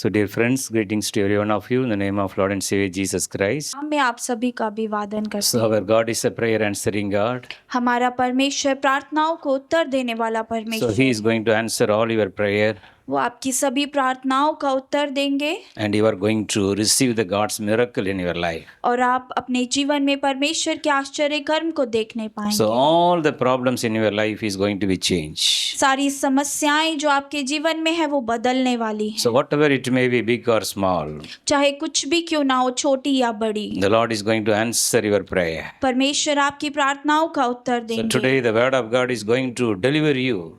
So, dear friends, greetings to every one of you in the name of Lord and Savior Jesus Christ. मैं आप सभी का अभिवादन करती So, हूँ। our God is a prayer answering God. हमारा परमेश्वर प्रार्थनाओं को उत्तर देने वाला So, परमेश्वर He is going to answer all your prayer, वो आपकी सभी प्रार्थनाओं का उत्तर देंगे and you are going to receive the God's miracle in your life. और आप अपने जीवन में परमेश्वर के आश्चर्य कर्म को देखने So, पाएंगे। all the problems in your life is going to be changed. सारी समस्याएं जो आपके जीवन में है वो बदलने वाली हैं। So, whatever it may be, big or small, चाहे कुछ भी क्यों ना हो, छोटी या बड़ी, the Lord is going to answer your prayer. परमेश्वर आपकी प्रार्थनाओं का उत्तर So, देंगे। today the Word of God is going to deliver you.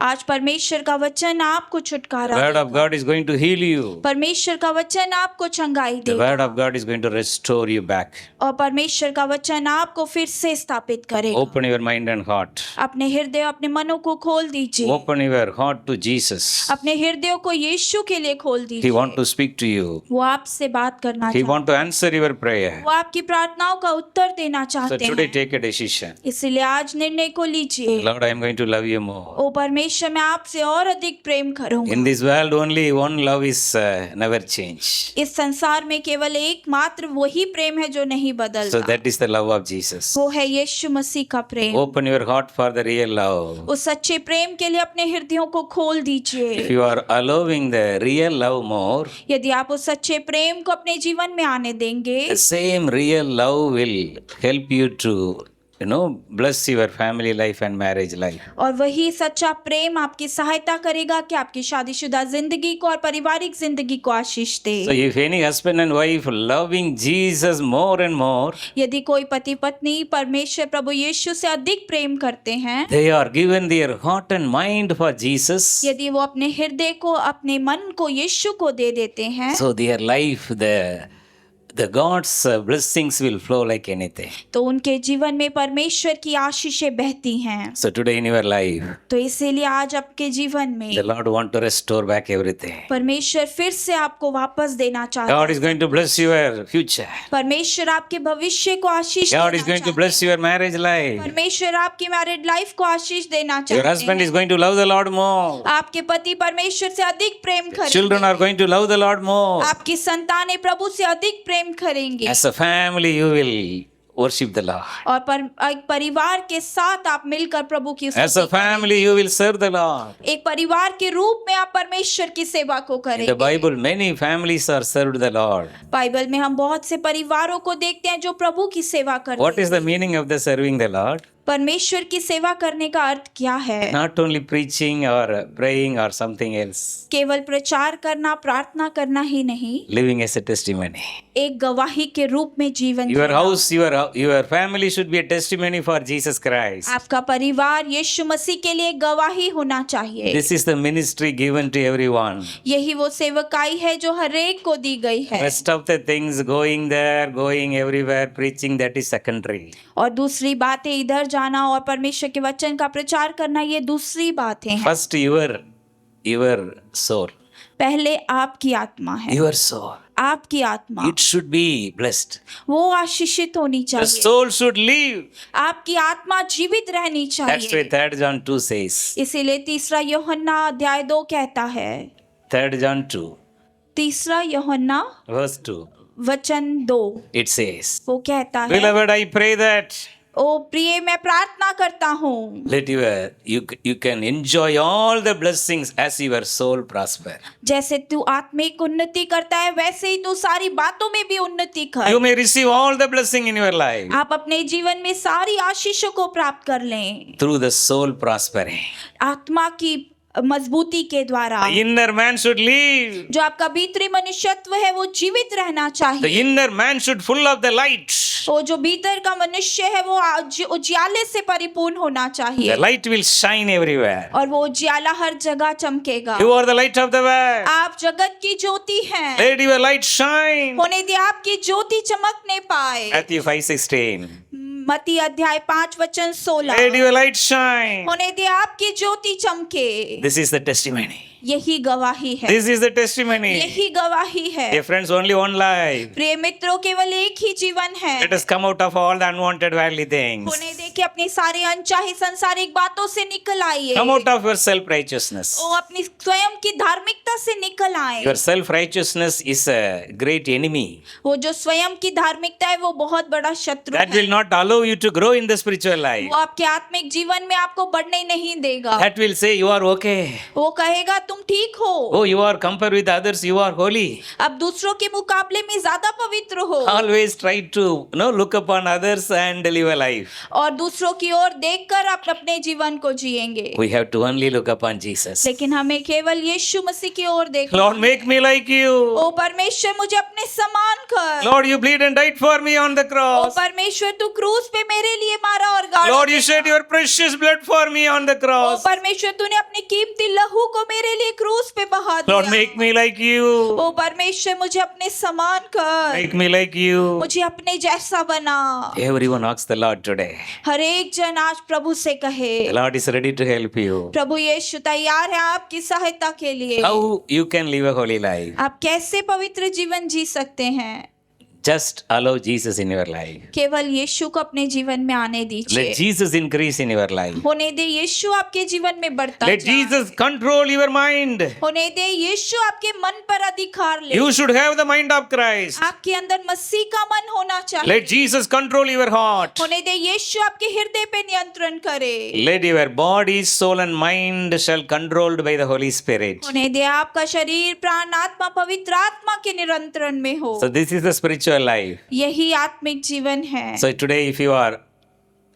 आज परमेश्वर का वचन आपको The छुटकारा Word of देगा। God is going to heal you. परमेश्वर का वचन आपको चंगाई The देगा Word of God is going to restore you back. और परमेश्वर का वचन आपको फिर से स्थापित करेगा। Open your mind and heart. अपने हृदय अपने मनों को खोल दीजिए। Open your heart to Jesus. अपने हृदयों को यीशु के लिए खोल He दीजिए। wants to speak to you. वो आपसे बात करना He चाहते wants to answer your prayer. हैं। वो आपकी प्रार्थनाओं का उत्तर देना So चाहते today हैं। take a decision. इसलिए आज निर्णय को लीजिए। Lord, I am going to love you more. ओ परमेश्वर, मैं आपसे और अधिक प्रेम करूंगा। In this world only one love is never change. इस संसार में केवल एकमात्र वही प्रेम है जो नहीं So बदलता। that is the love of Jesus. वो है यीशु मसीह का प्रेम। Open your heart for the real love. उस सच्चे प्रेम के लिए अपने हृदयों को खोल If दीजिए। you are allowing the real love more, यदि आप उस सच्चे प्रेम को अपने जीवन में आने देंगे, the same real love will help you to bless your family life and marriage life. और वही सच्चा प्रेम आपकी सहायता करेगा कि आपकी शादीशुदा जिंदगी को और पारिवारिक जिंदगी को आशीष दे। So if any husband and wife loving Jesus more and more, यदि कोई पति पत्नी परमेश्वर प्रभु यीशु से अधिक प्रेम करते हैं, they are given their heart and mind for Jesus. यदि वो अपने हृदय को अपने मन को यीशु को दे देते हैं, So their life, the God's blessings will flow like anything. तो उनके जीवन में परमेश्वर की आशीषें बहती हैं। So today in your life, तो इसीलिए आज आपके जीवन में the Lord want to restore back everything. परमेश्वर फिर से आपको वापस देना चाहता God है। is going to bless your future. परमेश्वर आपके भविष्य को आशीष God देना is going to चाहते bless your marriage हैं। life. परमेश्वर आपकी मैरिड लाइफ को आशीष देना Your चाहते husband हैं। is going to love the Lord more. आपके पति परमेश्वर से अधिक प्रेम Children करेंगे। are going to love the Lord more. आपकी संतानें प्रभु से अधिक प्रेम करेंगे As a family, you will worship the Lord. और एक परिवार के साथ आप मिलकर प्रभु की As a स्तुति family, you will serve the Lord. करेंगे। एक परिवार के रूप में आप परमेश्वर की सेवा को In the करेंगे। Bible, many families are served the Lord. Bible में हम बहुत से परिवारों को देखते हैं जो प्रभु की सेवा करते What हैं। is the meaning of the serving the Lord? परमेश्वर की सेवा करने का अर्थ क्या है? Not only preaching or praying or something else. केवल प्रचार करना, प्रार्थना करना ही नहीं, Living as a testimony. एक गवाही के रूप में जीवन Your Jeena. house, your family should be a testimony for Jesus Christ. आपका परिवार यीशु मसीह के लिए गवाही होना चाहिए। This is the ministry given to everyone. यही वो सेवकाई है जो हर एक को दी गई है। Rest of the things, going there, going everywhere, preaching, that is secondary. और दूसरी बातें इधर जाना और परमेश्वर के वचन का प्रचार करना, ये दूसरी बातें हैं। First, your soul. पहले आपकी आत्मा है। Your soul. आपकी आत्मा It should be blessed. वो आशीषित होनी The चाहिए। soul should live. आपकी आत्मा जीवित रहनी That's why चाहिए। 3 John 2 says. इसीलिए तीसरा यूहन्ना अध्याय 2 कहता है। 3 John 2, तीसरा यूहन्ना verse 2. वचन 2 It says, वो कहता है, Beloved, I pray that ओ प्रिय, मैं प्रार्थना करता हूँ let you can enjoy all the blessings as your soul prosper. जैसे तू आत्मिक उन्नति करता है वैसे ही तू सारी बातों में भी उन्नति कर। You may receive all the blessing in your life आप अपने जीवन में सारी आशीषों को प्राप्त कर लें through the soul prospering. आत्मा की मजबूती के द्वारा। The inner man should live. जो आपका भीतरी मनुष्यत्व है वो जीवित रहना The चाहिए। inner man should full of the light. वो जो भीतर का मनुष्य है वो उजियाले से परिपूर्ण होना चाहिए The light will shine everywhere. और वो उजियाला हर जगह चमकेगा। You are the light of the world. आप जगत की ज्योति हैं। Let your light shine. होने दे आपकी ज्योति चमकने पाए। Matthew 5:16. मत्ती अध्याय 5 वचन 16। Let your light shine. होने दे आपकी ज्योति चमके। This is the testimony. यही गवाही है, This is the testimony. यही गवाही है। Dear friends, only one life. प्रिय मित्रों, केवल एक ही जीवन है। Let us come out of all the unwanted worldly things. होने दे कि अपनी सारी अनचाही संसारिक बातों से निकल आइए। Come out of your self-righteousness. ओ अपनी स्वयं की धार्मिकता से निकल आए। Your self-righteousness is a great enemy. वो जो स्वयं की धार्मिकता है वो बहुत बड़ा शत्रु That है। will not allow you to grow in the spiritual life. वो आपके आत्मिक जीवन में आपको बढ़ने नहीं देगा। That will say you are okay. वो कहेगा तुम ठीक हो, Oh, you are compared with others, you are holy. अब दूसरों के मुकाबले में ज्यादा पवित्र हो, Always try to look upon others and live a life. और दूसरों की ओर देखकर आप अपने जीवन को जिएंगे। We have to only look upon Jesus. लेकिन हमें केवल यीशु मसीह की ओर देखना। Lord, make me like you. ओ परमेश्वर, मुझे अपने समान कर। Lord, you bleed and died for me on the O cross. परमेश्वर, तू क्रूस पे मेरे लिए मारा और गाड़ा। Lord, you shed your precious blood for me on the O cross. परमेश्वर, तूने अपने कीमती लहू को मेरे लिए क्रूस पे बहा दिया। Lord, make me like you. ओ परमेश्वर, मुझे अपने समान कर, Make me like you. मुझे अपने जैसा बना। Everyone asks the Lord today. हर एक जन आज प्रभु से कहे, The Lord is ready to help you. प्रभु यीशु तैयार है आपकी सहायता के लिए। How you can live a holy life? आप कैसे पवित्र जीवन जी सकते हैं? Just allow Jesus in your life. केवल यीशु को अपने जीवन में आने दीजिए। Let Jesus increase in your life. होने दे यीशु आपके जीवन में बढ़ता Let जाए। Jesus control your mind. होने दे यीशु आपके मन पर अधिकार ले। You should have the mind of Christ. आपके अंदर मसीह का मन होना चाहिए। Let Jesus control your heart. होने दे यीशु आपके हृदय पे नियंत्रण करे। Let your body, soul and mind shall controlled by the Holy Spirit. होने दे आपका शरीर, प्राण, आत्मा पवित्र आत्मा के नियंत्रण में हो। So this is the spiritual life. यही आत्मिक जीवन है। So today if you are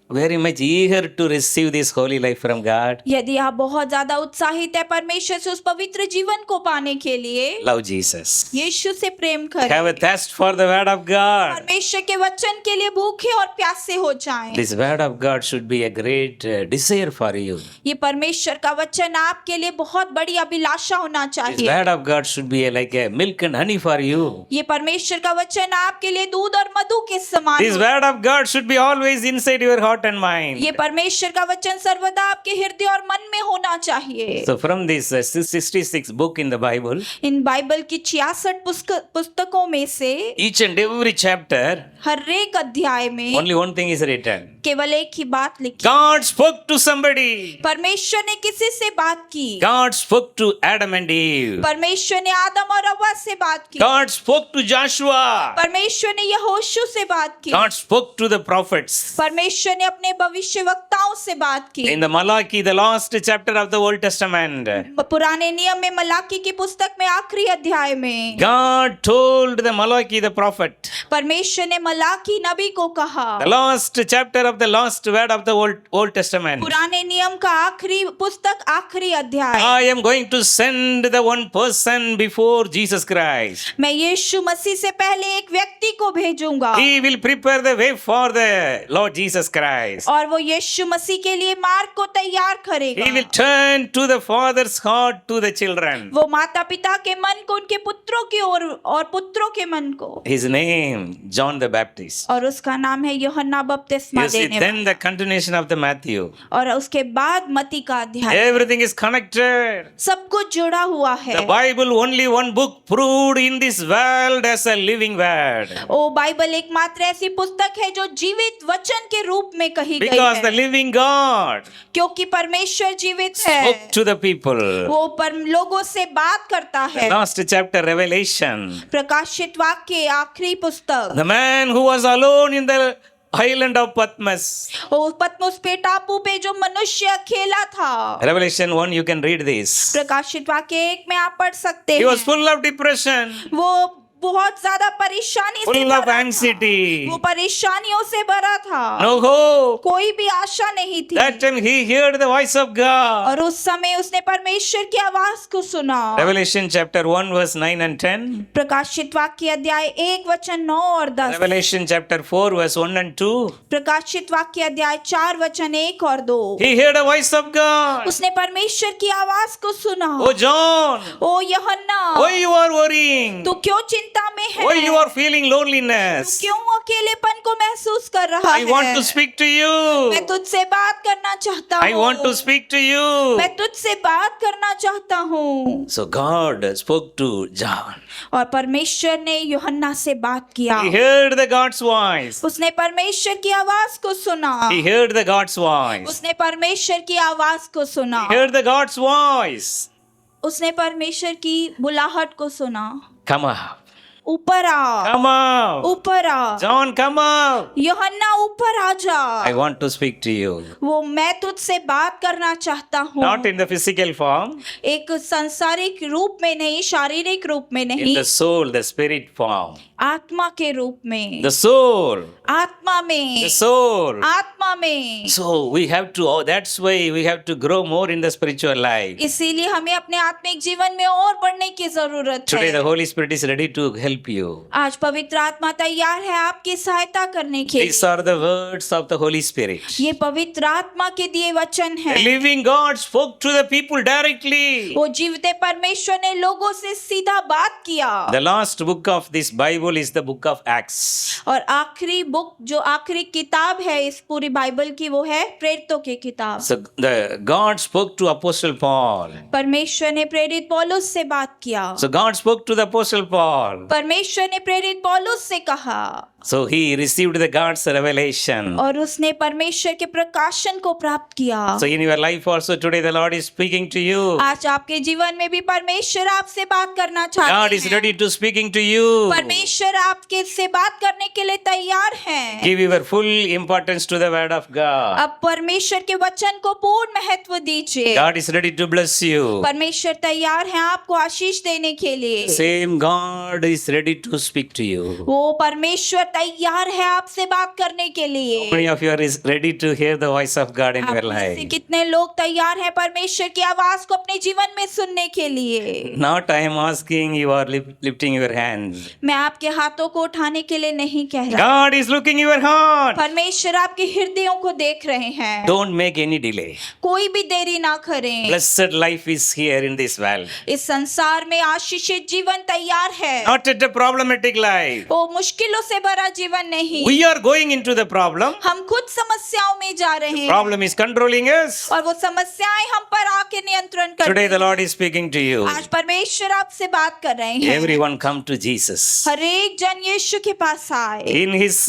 very much eager to receive this holy life from God, यदि आप बहुत ज्यादा उत्साहित है परमेश्वर से उस पवित्र जीवन को पाने के लिए, love Jesus. यीशु से प्रेम करें। Have a thirst for the word of God. परमेश्वर के वचन के लिए भूखे और प्यासे हो जाएं। This word of God should be a great desire for you. ये परमेश्वर का वचन आपके लिए बहुत बड़ी अभिलाषा होना This चाहिए। word of God should be like a milk and honey for you. ये परमेश्वर का वचन आपके लिए दूध और मधु के समान This हो। word of God should be always inside your heart and mind. ये परमेश्वर का वचन सर्वदा आपके हृदय और मन में होना चाहिए। So from this 66 book in the Bible, in Bible की 66 पुस्तकों में से each and every chapter, हर एक अध्याय में only one thing is written. केवल एक ही बात लिखी। God spoke to somebody. परमेश्वर ने किसी से बात की। God spoke to Adam and Eve. परमेश्वर ने आदम और हव्वा से बात की। God spoke to Joshua. परमेश्वर ने यहोशू से बात की। God spoke to the prophets. परमेश्वर ने अपने भविष्यवक्ताओं से बात की। In the Malachi, the last chapter of the Old Testament, पुराने नियम में मलाकी की पुस्तक में आखिरी अध्याय में God told the Malachi, the prophet, परमेश्वर ने मलाकी नबी को कहा। the last chapter of the last word of the Old Testament, पुराने नियम का आखिरी पुस्तक आखिरी अध्याय, I am going to send the one person before Jesus Christ. मैं यीशु मसीह से पहले एक व्यक्ति को भेजूंगा He will prepare the way for the Lord Jesus Christ. और वो यीशु मसीह के लिए मार्ग को तैयार He will करेगा। turn to the father's heart to the children. वो माता पिता के मन को उनके पुत्रों की ओर और पुत्रों के मन को, His name, John the Baptist. और उसका नाम है यूहन्ना बपतिस्मा You see, देने then the continuation of the Matthew. वाला। और उसके बाद मती का अध्याय, Everything is connected. सब कुछ जुड़ा हुआ है। The Bible, only one book proved in this world as a living word. ओ बाइबल एकमात्र ऐसी पुस्तक है जो जीवित वचन के रूप में कही गई Because the है, living God क्योंकि परमेश्वर जीवित है। spoke to the people. वो पर लोगों से बात करता है। Last chapter, Revelation. प्रकाशित वाक्य आखिरी पुस्तक, The man who was alone in the island of Patmos. वो पतमुस पे टापू पे जो मनुष्य अकेला था। Revelation 1, you can read this. प्रकाशित वाक्य 1 में आप पढ़ सकते He was हैं। full of depression, वो बहुत ज्यादा परेशानी से full भरा of था। anxiety. वो परेशानियों से भरा था। No hope. कोई भी आशा नहीं थी। That time he heard the voice of God. और उस समय उसने परमेश्वर की आवाज को सुना। Revelation chapter 1 verse 9 and 10. प्रकाशित वाक्य अध्याय 1 वचन 9 और 10। Revelation chapter 4 verse 1 and 2. प्रकाशित वाक्य अध्याय 4 वचन 1 और 2। He heard a voice of God. उसने परमेश्वर की आवाज को सुना। Oh John, ओ यूहन्ना, why you are worrying? तू क्यों चिंता चिंता में है? Why you are feeling loneliness? क्यों अकेलेपन को महसूस कर रहा I है? want to speak to you. मैं तुझसे बात करना चाहता हूँ। I want to speak to you. मैं तुझसे बात करना चाहता हूँ। So God spoke to John. और परमेश्वर ने यूहन्ना से बात किया। He heard the God's voice. उसने परमेश्वर की आवाज को सुना। He heard the God's voice. उसने परमेश्वर की आवाज को सुना। He heard the God's voice. उसने परमेश्वर की बुलाहट को सुना। Come up. ऊपर आ, Come up. ऊपर आ। John, come up. यूहन्ना ऊपर आ जा। I want to speak to you. वो मैं तुझसे बात करना चाहता हूँ। Not in the physical form, एक सांसारिक रूप में नहीं, शारीरिक रूप में in नहीं, the soul, the spirit form. आत्मा के रूप में। The soul. आत्मा में, The soul. आत्मा में। So we have to, oh, that's why we have to grow more in the spiritual life. इसीलिए हमें अपने आत्मिक जीवन में और बढ़ने की जरूरत Today the है। Holy Spirit is ready to help you. आज पवित्र आत्मा तैयार है आपकी सहायता करने के These लिए। are the words of the Holy Spirit. ये पवित्र आत्मा के दिए वचन The है। living God spoke to the people directly. वो जीवते परमेश्वर ने लोगों से सीधा बात किया। The last book of this Bible is the book of Acts. और आखिरी बुक, जो आखिरी किताब है इस पूरी बाइबल की, वो है प्रेरितों की किताब। So the God spoke to Apostle Paul. परमेश्वर ने प्रेरित पौलुस से बात किया। So God spoke to the Apostle Paul. परमेश्वर ने प्रेरित पौलुस से कहा So he received the God's revelation. और उसने परमेश्वर के प्रकाशन को प्राप्त किया। So in your life also today the Lord is speaking to you. आज आपके जीवन में भी परमेश्वर आपसे बात करना God चाहते is हैं। ready to speaking to you. परमेश्वर आपके से बात करने के लिए तैयार है। Give your full importance to the word of God. अब परमेश्वर के वचन को पूर्ण महत्व दीजिए। God is ready to bless you. परमेश्वर तैयार है आपको आशीष देने के लिए। Same God is ready to speak to you. वो परमेश्वर तैयार है आपसे बात करने के लिए। How many of you are is ready to hear the voice of God in आप your में से life? कितने लोग तैयार हैं परमेश्वर की आवाज को अपने जीवन में सुनने के लिए? Not I am asking, you are lifting your hands. मैं आपके हाथों को उठाने के लिए नहीं कह रहा। God is looking your heart. परमेश्वर आपके हृदयों को देख रहे हैं। Don't make any delay. कोई भी देरी ना करें। Blessed life is here in this world. इस संसार में आशीषित जीवन तैयार है। Not at a problematic life. वो मुश्किलों से भरा जीवन नहीं। We are going into the problem. हम खुद समस्याओं में जा रहे हैं Problem is controlling us. और वो समस्याएं हम पर आके नियंत्रण Today करती the Lord is speaking to you. आज परमेश्वर आपसे बात कर रहे हैं। Everyone come to Jesus. हर एक जन यीशु के पास आए। In his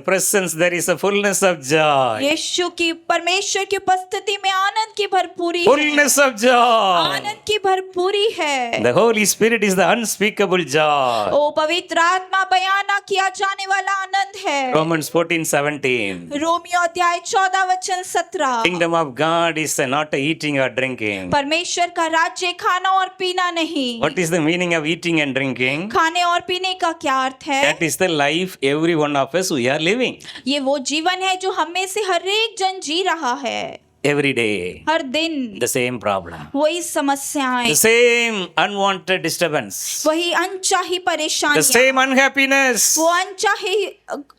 presence there is a fullness of joy. यीशु की, परमेश्वर की उपस्थिति में आनंद की भरपूरी है। Fullness of joy. आनंद की भरपूरी है। The Holy Spirit is the unspeakable joy. ओ पवित्र आत्मा बयान ना किया जाने वाला आनंद है। Romans 14:17. रोमियो अध्याय 14 वचन 17। Kingdom of God is not eating or drinking. परमेश्वर का राज्य खाना और पीना नहीं। What is the meaning of eating and drinking? खाने और पीने का क्या अर्थ है? That is the life every one of us we are living. ये वो जीवन है जो हम में से हर एक जन जी रहा है। Every day, हर दिन the same problem. वही समस्याएं, The same unwanted disturbance. वही अनचाही The परेशानियां, same unhappiness. वो अनचाही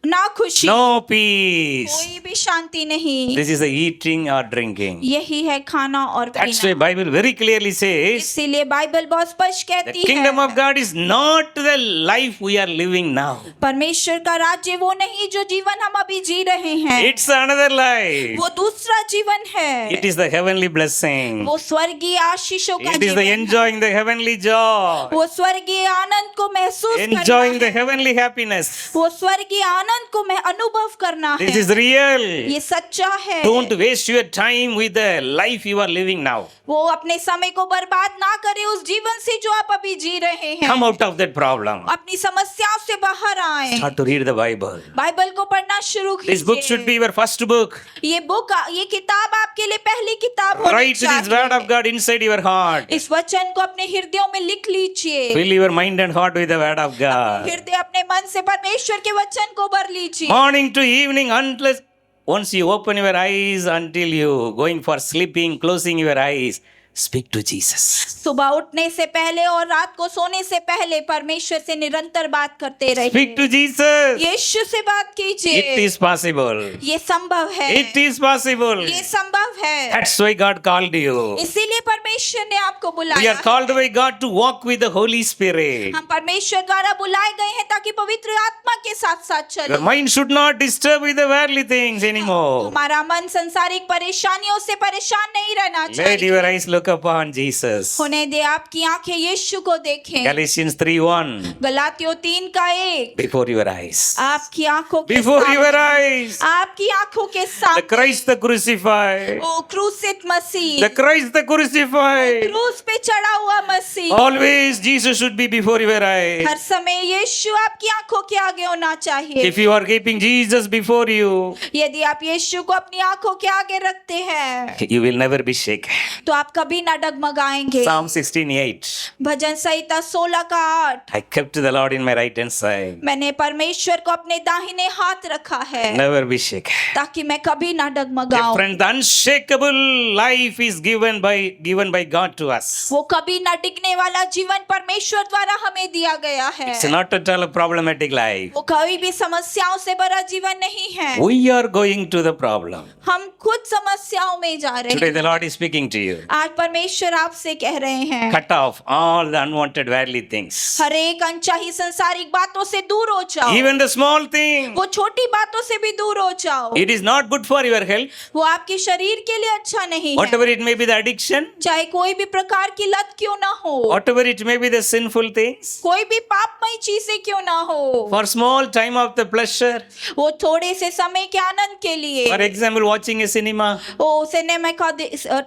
नाखुशी, No peace. कोई भी शांति नहीं। This is the eating or drinking. यही है खाना और That's why पीना। Bible very clearly says इसीलिए बाइबल बहुत स्पष्ट the कहती kingdom है of God is not the life we are living now. परमेश्वर का राज्य वो नहीं जो जीवन हम अभी जी रहे हैं। It's another life. वो दूसरा जीवन है। It is the heavenly blessing. वो स्वर्गीय आशीषों का It is the जीवन है। enjoying the heavenly joy. वो स्वर्गीय आनंद को महसूस Enjoying करना the heavenly happiness. है। वो स्वर्गीय आनंद को अनुभव करना This है। is real. ये सच्चा है। Don't waste your time with the life you are living now. वो अपने समय को बर्बाद ना करे उस जीवन से जो आप अभी जी रहे हैं। Come out of that problem. अपनी समस्याओं से बाहर आए। Start to read the Bible. Bible को पढ़ना शुरू This book should be कीजिए। your first book. ये किताब आपके लिए पहली किताब होनी Write this word of चाहिए। God inside your heart. इस वचन को अपने हृदयों में लिख लीजिए। Fill your mind and heart with the word of God. हृदय अपने मन से परमेश्वर के वचन को भर लीजिए। Morning to evening, unless once you open your eyes until you going for sleeping, closing your eyes, Speak to Jesus. सुबह उठने से पहले और रात को सोने से पहले परमेश्वर से निरंतर बात करते Speak रहिए। to Jesus. यीशु से बात It कीजिए। is possible. ये संभव है। It is possible. ये संभव है। That's why God called you. इसीलिए परमेश्वर ने आपको We बुलाया are called by God to walk with the Holy Spirit. हम परमेश्वर द्वारा बुलाए गए हैं ताकि पवित्र आत्मा के साथ साथ Your चले। mind should not disturb with the worldly things anymore. हमारा मन संसारिक परेशानियों से परेशान नहीं रहना Let चाहिए। your eyes look upon Jesus. होने दे आपकी आंखें यीशु को देखें। Galatians 3:1. गलातियों 3:1 Before your eyes. आपकी आंखों के Before your सामने, eyes. आपकी आंखों के The सामने Christ the crucified. O क्रूसित Masih, The Christ the crucified. क्रूस पे चढ़ा हुआ मसीह, Always Jesus should be before your eyes. हर समय यीशु आपकी आंखों के आगे होना चाहिए। If you are keeping Jesus before you, यदि आप यीशु को अपनी आंखों के आगे रखते हैं you will never be shaken. तो आप कभी ना डगमगाएंगे। Psalm 16:8. Bhajan Samhita 16:8 I kept the Lord in my right hand side. मैंने परमेश्वर को अपने दाहिने हाथ रखा है Never be shaken. ताकि मैं कभी ना Dear डगमगाऊं। friend, the unshakable life is given by God to us. वो कभी ना टिकने वाला जीवन परमेश्वर द्वारा हमें दिया गया है। It's not at all a problematic life. वो कभी भी समस्याओं से भरा जीवन नहीं है। We are going to the problem. हम खुद समस्याओं में जा रहे Today हैं। the Lord is speaking to you. आज परमेश्वर आपसे कह रहे हैं Cut off all the unwanted worldly things. हर एक अनचाही संसारिक बातों से दूर हो जाओ। Even the small thing. वो छोटी बातों से भी दूर हो जाओ। It is not good for your health. वो आपके शरीर के लिए अच्छा नहीं है। Whatever it may be the addiction. चाहे कोई भी प्रकार की लत क्यों ना हो, Whatever it may be the sinful things. कोई भी पापमय चीजें क्यों ना हो, For small time of the pleasure. वो थोड़े से समय के आनंद के लिए, For example, watching a cinema. वो सिनेमा का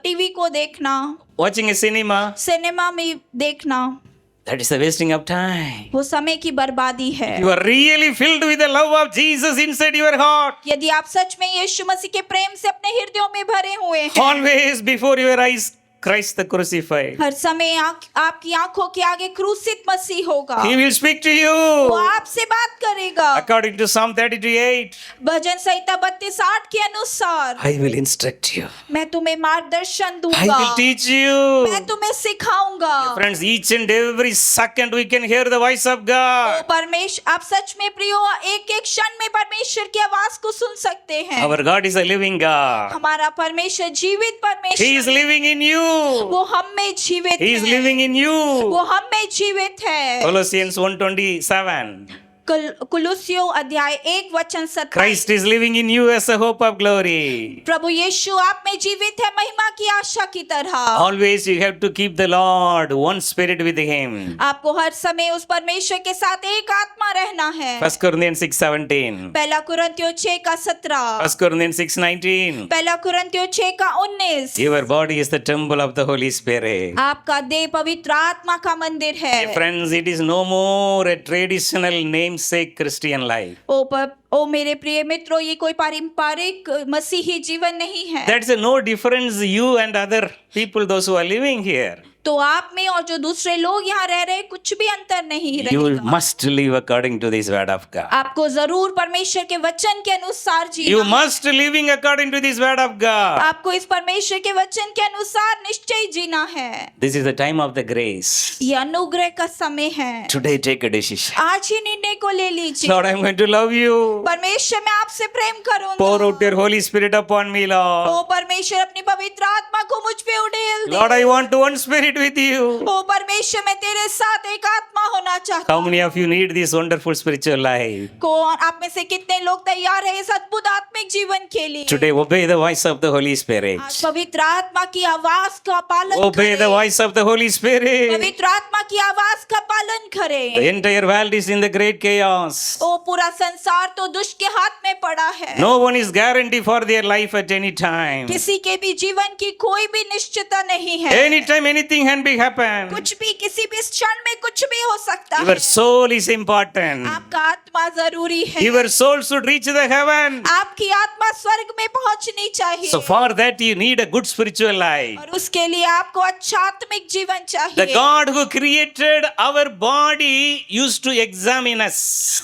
टीवी को देखना, Watching a cinema. सिनेमा में देखना, That is the wasting of time. वो समय की बर्बादी है। You are really filled with the love of Jesus inside your heart. यदि आप सच में यीशु मसीह के प्रेम से अपने हृदयों में भरे हुए हैं, Always before your eyes, Christ the crucified. हर समय आपकी आंखों के आगे क्रूसित मसीह होगा। He will speak to वो you. आपसे बात करेगा। According to Psalm 32:8, भजन संहिता 32:8 के अनुसार I will instruct you. मैं तुम्हें मार्गदर्शन I दूंगा, will teach you. मैं तुम्हें सिखाऊंगा। Friends, each and every second we can hear the voice of O God. परमेश्वर, आप सच में प्रियो एक एक क्षण में परमेश्वर की आवाज को सुन सकते हैं। Our God is a living God. हमारा परमेश्वर जीवित He is परमेश्वर, living in you. वो हम में जीवित He is है, living in you. वो हम में जीवित है। Colossians 1:27. कुलुस्सियों अध्याय 1:27। Christ is living in you as a hope of glory. प्रभु यीशु आप में जीवित है महिमा की आशा की तरह। Always you have to keep the Lord one spirit with him. आपको हर समय उस परमेश्वर के साथ एक आत्मा रहना है। 1 Corinthians 6:17. पहला कुरिन्थियों 6:17, 1 Corinthians 6:19. पहला कुरिन्थियों 6:19। Your body is the temple of the Holy Spirit. आपका देह पवित्र आत्मा का मंदिर है। Friends, it is no more a traditional namesake Christian life. ओ मेरे प्रिय मित्रों, ये कोई पारंपरिक मसीही जीवन नहीं है। That's a no difference you and other people, those who are living here. तो आप में और जो दूसरे लोग यहाँ रह रहे हैं, कुछ भी अंतर नहीं You रहेगा। must live according to this word of God. आपको जरूर परमेश्वर के वचन के अनुसार You जीना है। must living according to this word of God. आपको इस परमेश्वर के वचन के अनुसार निश्चय जीना है। This is the time of the grace. ये अनुग्रह का समय है। Today take a decision. आज ही निर्णय को ले लीजिए। Lord, I'm going to love you. परमेश्वर, मैं आपसे प्रेम करूंगा। Pour out your Holy Spirit upon me, Lord. ओ परमेश्वर, अपनी पवित्र आत्मा को मुझ पे उड़ेल दे। Lord, I want one spirit with you. ओ परमेश्वर, मैं तेरे साथ एक आत्मा होना चाहता How हूँ। many of you need this wonderful spiritual life? कौन आप में से कितने लोग तैयार हैं इस अद्भुत आत्मिक जीवन के लिए? Today obey the voice of the Holy Spirit. आज पवित्र आत्मा की आवाज का पालन Obey the करें। voice of the Holy Spirit. पवित्र आत्मा की आवाज का पालन The करें। entire world is in the great chaos. ओ पूरा संसार तो दुष्ट के हाथ में पड़ा है। No one is guaranteed for their life at any time. किसी के भी जीवन की कोई भी निश्चितता नहीं है। Anytime anything can be happen. कुछ भी किसी भी क्षण में कुछ भी हो सकता है। Your soul is important. आपका आत्मा जरूरी है। Your soul should reach the heaven. आपकी आत्मा स्वर्ग में पहुंचनी चाहिए। So for that you need a good spiritual life. और उसके लिए आपको अच्छा आत्मिक जीवन The चाहिए। God who created our body used to examine us.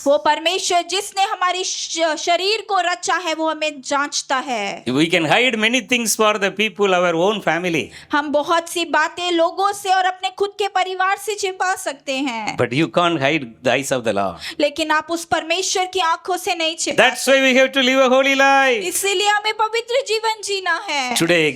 वो परमेश्वर परमेश्वर जिसने हमारी शरीर को रचा है वो हमें जांचता है। We can hide many things for the people, our own family. हम बहुत सी बातें लोगों से और अपने खुद के परिवार से छिपा सकते हैं, But you can't hide the eyes of the Lord. लेकिन आप उस परमेश्वर की आंखों से नहीं छिपा। That's why we have to live a holy life. इसीलिए हमें पवित्र जीवन जीना है। Today,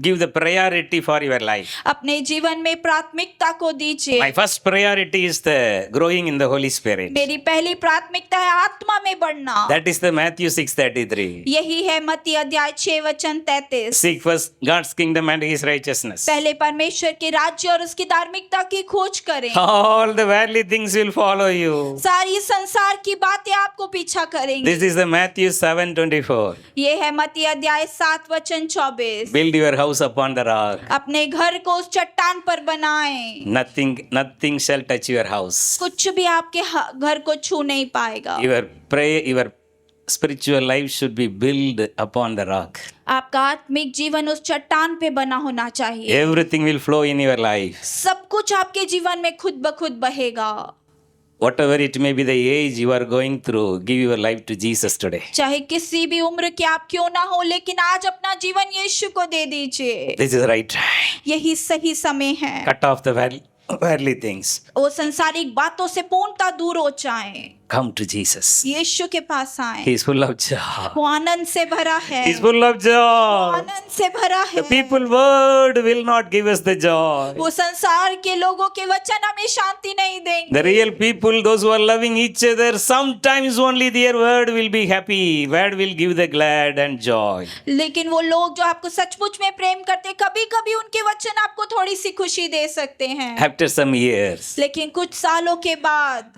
give the priority for your life. अपने जीवन में प्राथमिकता को दीजिए। My first priority is the growing in the Holy Spirit. मेरी पहली प्राथमिकता है आत्मा में बढ़ना। That is the Matthew 6:33. यही है मत्ती अध्याय 6 वचन 33। Seek first God's kingdom and His righteousness. पहले परमेश्वर के राज्य और उसकी धार्मिकता की खोज करें। All the worldly things will follow you. सारी संसार की बातें आपको पीछा करेंगी। This is the Matthew 7:24. ये है मत्ती अध्याय 7 वचन 24। Build your house upon the rock. अपने घर को उस चट्टान पर बनाएं। Nothing shall touch your house. कुछ भी आपके घर को छू नहीं पाएगा। Your spiritual life should be built upon the rock. आपका आत्मिक जीवन उस चट्टान पे बना होना चाहिए। Everything will flow in your life. सब कुछ आपके जीवन में खुद ब खुद बहेगा। Whatever it may be the age you are going through, give your life to Jesus today. चाहे किसी भी उम्र के आप क्यों ना हो, लेकिन आज अपना जीवन यीशु को दे दीजिए। This is the right time. यही सही समय है। Cut off the worldly things. वो संसारिक बातों से पूर्णतः दूर हो जाएं। Come to Jesus. यीशु के पास आएं। He is full of joy. वो आनंद से भरा है। He is full of joy. आनंद से भरा है। The people word will not give us the joy. वो संसार के लोगों के वचन हमें शांति नहीं देंगे। The real people, those who are loving each other, sometimes only their word will be happy. Word will give the glad and joy. लेकिन वो लोग जो आपको सचमुच में प्रेम करते, कभी कभी उनके वचन आपको थोड़ी सी खुशी दे सकते हैं, After some years, लेकिन कुछ सालों के बाद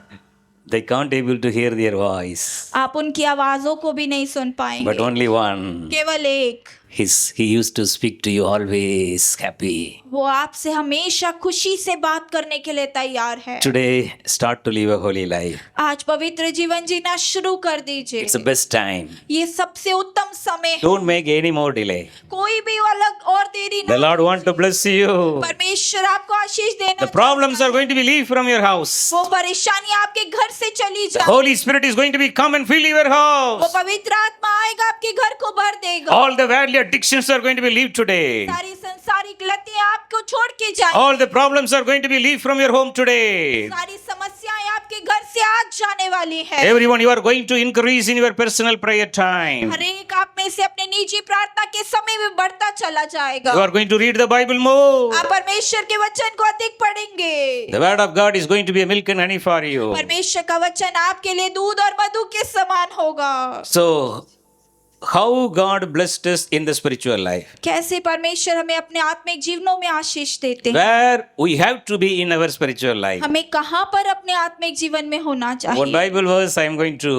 they can't able to hear their voice. आप उनकी आवाजों को भी नहीं सुन पाएंगे। But only one. केवल एक। He used to speak to you always happy. वो आपसे हमेशा खुशी से बात करने के लिए तैयार है। Today, start to live a holy life. आज पवित्र जीवन जीना शुरू कर दीजिए। It's the best time. ये सबसे उत्तम समय है। Don't make any more delay. कोई भी अलग और देरी The ना। Lord want to bless you. परमेश्वर आपको आशीष देना। The problems are going to be leave from your house. वो परेशानी आपके घर से चली The जाए। Holy Spirit is going to be come and fill your वो house. पवित्र आत्मा आएगा आपके घर को भर देगा। All the worldly addictions are going to be leave today. सारी संसारिक लतें आपको छोड़ के जाए। All the problems are going to be leave from your home today. सारी समस्याएं आपके घर से आज जाने वाली है। Everyone, you are going to increase in your personal prayer time. हर एक आप में से अपने निजी प्रार्थना के समय में बढ़ता चला जाएगा। You are going to read the Bible more. आप परमेश्वर के वचन को अधिक पढ़ेंगे। The word of God is going to be a milk and honey for you. परमेश्वर का वचन आपके लिए दूध और मधु के समान होगा। So, how God blessed us in the spiritual life? कैसे परमेश्वर हमें अपने आत्मिक जीवनों में आशीष देते हैं। Where we have to be in our spiritual life. हमें कहाँ पर अपने आत्मिक जीवन में होना One चाहिए। Bible verse I am going to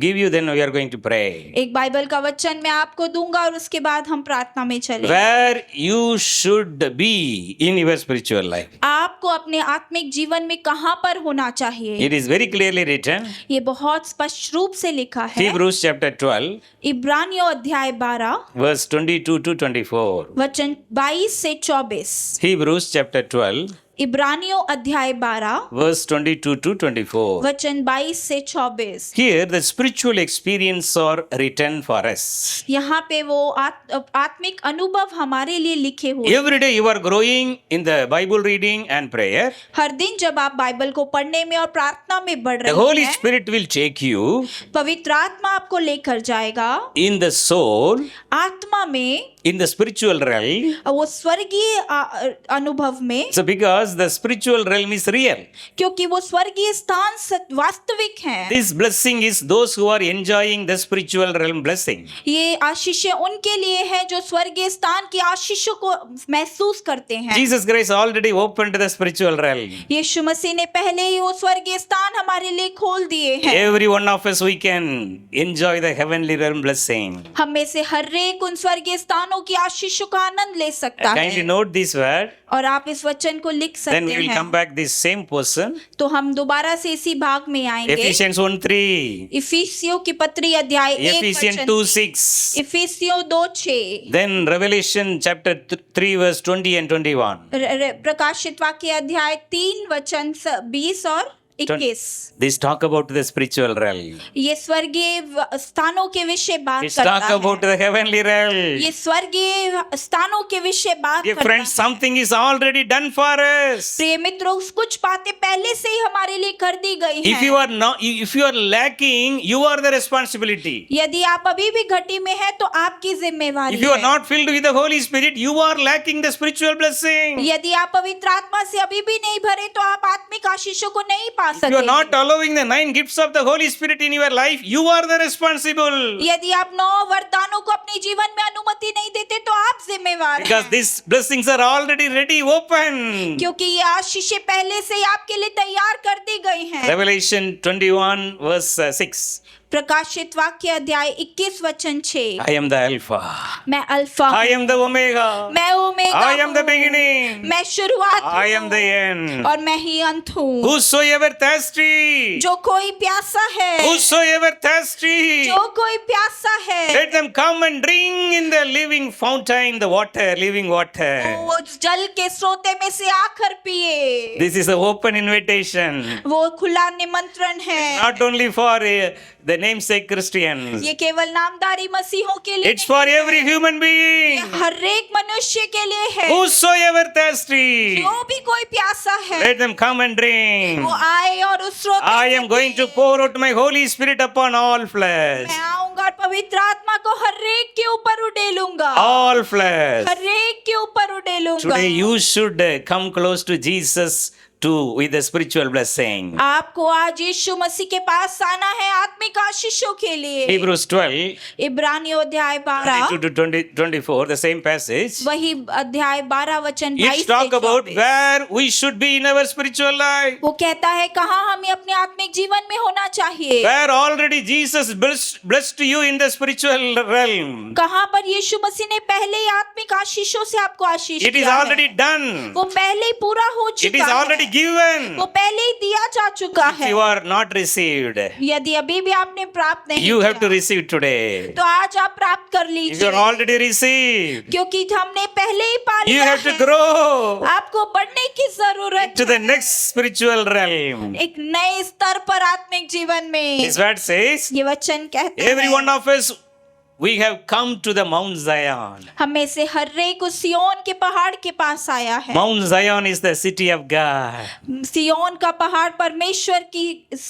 give you, then we are going to pray. एक बाइबल का वचन मैं आपको दूंगा और उसके बाद हम प्रार्थना में चलेंगे। Where you should be in your spiritual life. आपको अपने आत्मिक जीवन में कहाँ पर होना चाहिए। It is very clearly written. ये बहुत स्पष्ट रूप से लिखा है। Hebrews chapter 12, इब्रानियों अध्याय 12 verse 22 to 24. वचन 22 से 24। Hebrews chapter 12, इब्रानियों अध्याय 12 verse 22 to 24. वचन 22 से 24। Here the spiritual experience are written for us. यहाँ पे वो आत्मिक अनुभव हमारे लिए लिखे हुए। Every day you are growing in the Bible reading and prayer. हर दिन जब आप बाइबल को पढ़ने में और प्रार्थना में बढ़ The रहे Holy हैं, Spirit will take you पवित्र आत्मा आपको लेकर जाएगा। in the soul, आत्मा में, in the spiritual realm. वो स्वर्गीय अनुभव में, So because the spiritual realm is real. क्योंकि वो स्वर्गीय स्थान वास्तविक है। This blessing is those who are enjoying the spiritual realm blessing. ये आशीषें उनके लिए है जो स्वर्गीय स्थान की आशीषों को महसूस करते हैं। Jesus Christ already opened the spiritual realm. यीशु मसीह ने पहले ही वो स्वर्गीय स्थान हमारे लिए खोल दिए हैं। Every one of us we can enjoy the heavenly realm blessing. हम में से हर एक उन स्वर्गीय स्थानों की आशीषों का आनंद ले सकता Kindly है। note this word. और आप इस वचन को लिख Then सकते we will हैं। come back this same portion. तो हम दोबारा से इसी भाग में आएंगे। Ephesians 1:3. इफिसियों की पत्री अध्याय 1 Ephesians वचन 2:6. इफिसियों 2:6। Then Revelation chapter 3 verse 20 and 21. प्रकाशित वाक्य अध्याय 3 वचन 20 और 21। This talk about the spiritual realm. ये स्वर्गीय स्थानों के विषय बात This करता talk about है। the heavenly realm. ये स्वर्गीय स्थानों के विषय बात Dear करता friends, है। something is already done for us. प्रिय मित्रों, कुछ बातें पहले से ही हमारे लिए कर दी गई If you हैं। are not, if you are lacking, you are the responsibility. यदि आप अभी भी घटी में हैं तो आपकी जिम्मेवारी If you are है। not filled with the Holy Spirit, you are lacking the spiritual blessing. यदि आप पवित्र आत्मा से अभी भी नहीं भरे तो आप आत्मिक आशीषों को नहीं पा If you are not सकते। allowing the 9 gifts of the Holy Spirit in your life, you are the responsible. यदि आप 9 वरदानों को अपने जीवन में अनुमति नहीं देते तो आप जिम्मेवार Because हैं। these blessings are already ready, open. क्योंकि ये आशीषें पहले से ही आपके लिए तैयार कर दी गई हैं। Revelation 21 verse 6. प्रकाशित वाक्य अध्याय 21 वचन 6। I am the Alpha. मैं अल्फा I हूँ, am the Omega. मैं ओमेगा I am the हूँ, beginning. मैं शुरुआत I am हूँ the end. और मैं ही अंत हूँ। Whosoever thirsty, जो कोई प्यासा है, whosoever thirsty, जो कोई प्यासा है, let them come and drink in the living fountain, the water, living water. वो जल के स्रोते में से आकर पिए। This is the open invitation, वो खुला निमंत्रण है। not only for the namesake Christians. ये केवल नामधारी मसीहों के लिए It's for नहीं है, every human being. हर एक मनुष्य के लिए है। Whosoever thirsty, जो भी कोई प्यासा है let them come and drink. वो आए और उस स्रोत में I से am going to पिए। pour out my Holy Spirit upon all flesh. मैं आऊंगा और पवित्र आत्मा को हर एक के ऊपर उड़ेलूंगा। All flesh. हर एक के ऊपर उड़ेलूंगा। Today you should come close to Jesus too with the spiritual blessing. आपको आज यीशु मसीह के पास आना है आत्मिक आशीषों के लिए। Hebrews 12, इब्रानियों अध्याय 12 22 to 24, the same passage. वही अध्याय 12 वचन 22 It's talk से about 24। where we should be in our spiritual life. वो कहता है कहाँ हमें अपने आत्मिक जीवन में होना चाहिए। Where already Jesus blessed you in the spiritual realm. कहाँ पर यीशु मसीह ने पहले ही आत्मिक आशीषों से आपको आशीष It is दिया already है। done. वो पहले ही पूरा हो It is चुका already है। given. वो पहले ही दिया जा चुका If है। you are not received, यदि अभी भी आपने प्राप्त नहीं you have to किया receive today. तो आज आप प्राप्त कर If you लीजिए, are already received, क्योंकि हमने पहले ही पा you लिया have to है। grow आपको बढ़ने की जरूरत to the है। next spiritual realm. एक नए स्तर पर आत्मिक जीवन में। This word says, ये वचन कहता every one है of us, we have come to the Mount Zion. हमें से हर एक उस सियोन के पहाड़ के पास आया है। Mount Zion is the city of God. सियोन का पहाड़ परमेश्वर की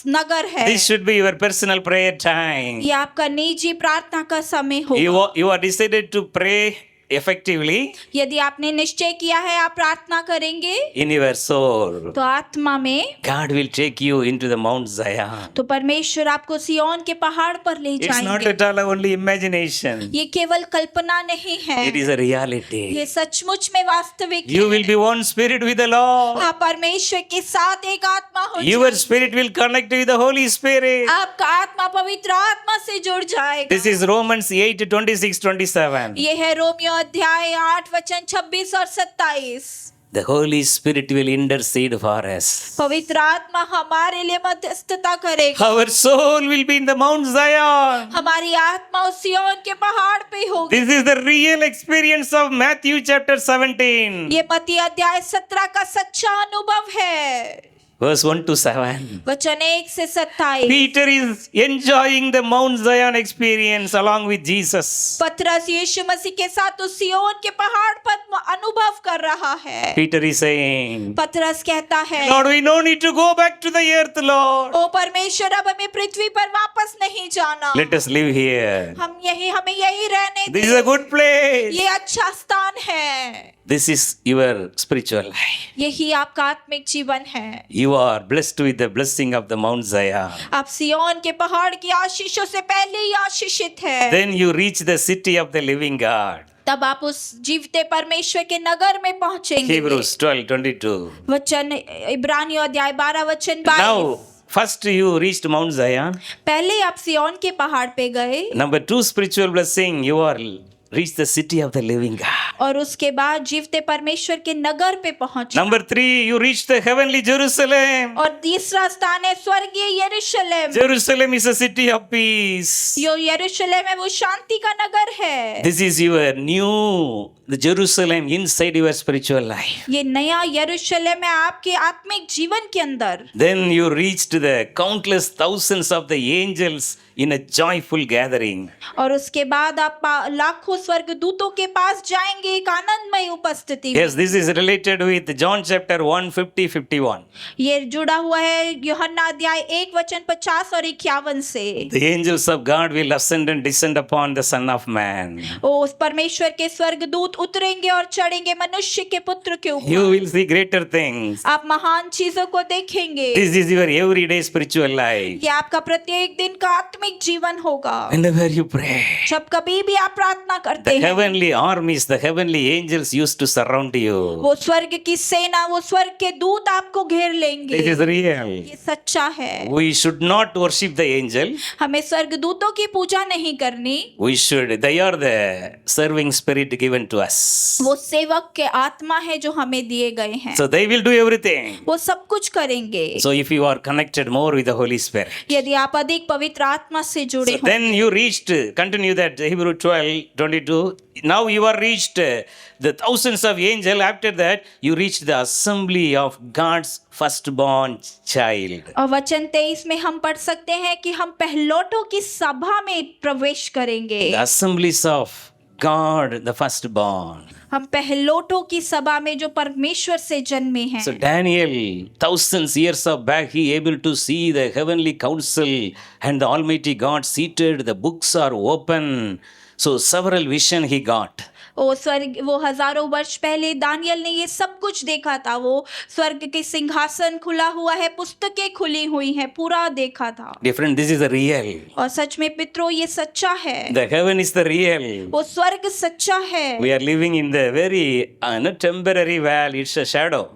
नगर है। This should be your personal prayer time. ये आपका निजी प्रार्थना का समय हो। You are decided to pray effectively यदि आपने निश्चय किया है आप प्रार्थना करेंगे in your soul. तो आत्मा में God will take you into the Mount Zion. तो परमेश्वर आपको सियोन के पहाड़ पर ले It's not जाएंगे। at all only imagination. ये केवल कल्पना नहीं है, It is a reality. ये सचमुच में वास्तविक You है। will be one spirit with the Lord. आप परमेश्वर के साथ एक आत्मा हो Your जाएंगे। spirit will connect with the Holy Spirit. आपका आत्मा पवित्र आत्मा से जुड़ जाएगा। This is Romans 8, 26, 27. ये है रोमियो अध्याय 8 वचन 26 और 27। The Holy Spirit will intercede for us. पवित्र आत्मा हमारे लिए मध्यस्थता करेगा। Our soul will be in the Mount Zion. हमारी आत्मा उस सियोन के पहाड़ पे होगी। This is the real experience of Matthew chapter 17, ये मत्ती अध्याय 17 का सच्चा अनुभव है। verse 1 to 7. वचन 1 से 27। Peter is enjoying the Mount Zion experience along with Jesus. पतरस यीशु मसीह के साथ उस सियोन के पहाड़ पर अनुभव कर रहा है। Peter is saying, पतरस कहता है, Lord, we no need to go back to the earth, Lord. ओ परमेश्वर अब हमें पृथ्वी पर वापस नहीं जाना। Let us live here. हमें यही रहने This is they. a good place. ये अच्छा स्थान है। This is your spiritual life. यही आपका आत्मिक जीवन है। You are blessed with the blessing of the Mount Zion. आप सियोन के पहाड़ की आशीषों से पहले ही आशीषित है। Then you reach the city of the living God. तब आप उस जीवते परमेश्वर के नगर में पहुंचेंगे। Hebrews 12, 22. वचन इब्रानियों अध्याय 12 वचन 22। Now, first you reached Mount Zion. पहले आप सियोन के पहाड़ पे गए। Number 2, spiritual blessing. You are reach the city of the living God. और उसके बाद जीवते परमेश्वर के नगर पे पहुंचना। Number 3, you reach the heavenly Jerusalem. और तीसरा स्थान है स्वर्गीय यरूशलेम। Jerusalem is a city of peace. यो यरूशलेम है वो शांति का नगर है। This is your new the Jerusalem inside your spiritual life. ये नया यरूशलेम है आपके आत्मिक जीवन के अंदर। Then you reached the countless thousands of the angels in a joyful gathering. और उसके बाद आप लाखों स्वर्गदूतों के पास जाएंगे एक आनंदमय उपस्थिति में। Yes, this is related with John chapter 1, 50, 51. ये जुड़ा हुआ है यूहन्ना अध्याय 1 वचन 50 और 51 से। The angels of God will ascend and descend upon the Son of Man. उस परमेश्वर के स्वर्गदूत उतरेंगे और चढ़ेंगे मनुष्य के पुत्र के ऊपर। You will see greater things. आप महान चीजों को देखेंगे। This is your everyday spiritual life. ये आपका प्रत्येक दिन का आत्मिक जीवन होगा। Whenever you pray, जब कभी भी आप प्रार्थना करते the हैं, heavenly armies, the heavenly angels used to surround you. वो स्वर्ग की सेना, वो स्वर्ग के दूत आपको घेर लेंगे। This is real. ये सच्चा है। We should not worship the angel. हमें स्वर्गदूतों की पूजा नहीं करनी। We should. They are the serving spirit given to us. वो सेवक के आत्मा है जो हमें दिए गए हैं। So they will do everything. वो सब कुछ करेंगे। So if you are connected more with the Holy Spirit, यदि आप अधिक पवित्र आत्मा से जुड़े so हो, then you reached, continue that Hebrew 12:22. Now you are reached the thousands of angels. After that, you reached the assembly of God's firstborn child. और वचन 23 में हम पढ़ सकते हैं कि हम पहलौठों की सभा में प्रवेश करेंगे। The assemblies of God, the firstborn. हम पहलौठों की सभा में जो परमेश्वर से जन्मे हैं। So Daniel, thousands years of back, he able to see the heavenly council and the Almighty God seated. The books are open. So several vision he got. वो हजारों वर्ष पहले दानियल ने ये सब कुछ देखा था। वो स्वर्ग के सिंहासन खुला हुआ है, पुस्तकें खुली हुई हैं, पूरा देखा था। Different. This is the real. और सच में पितरों ये सच्चा है। The heaven is the real. वो स्वर्ग सच्चा है। We are living in the very not temporary world. It's a shadow.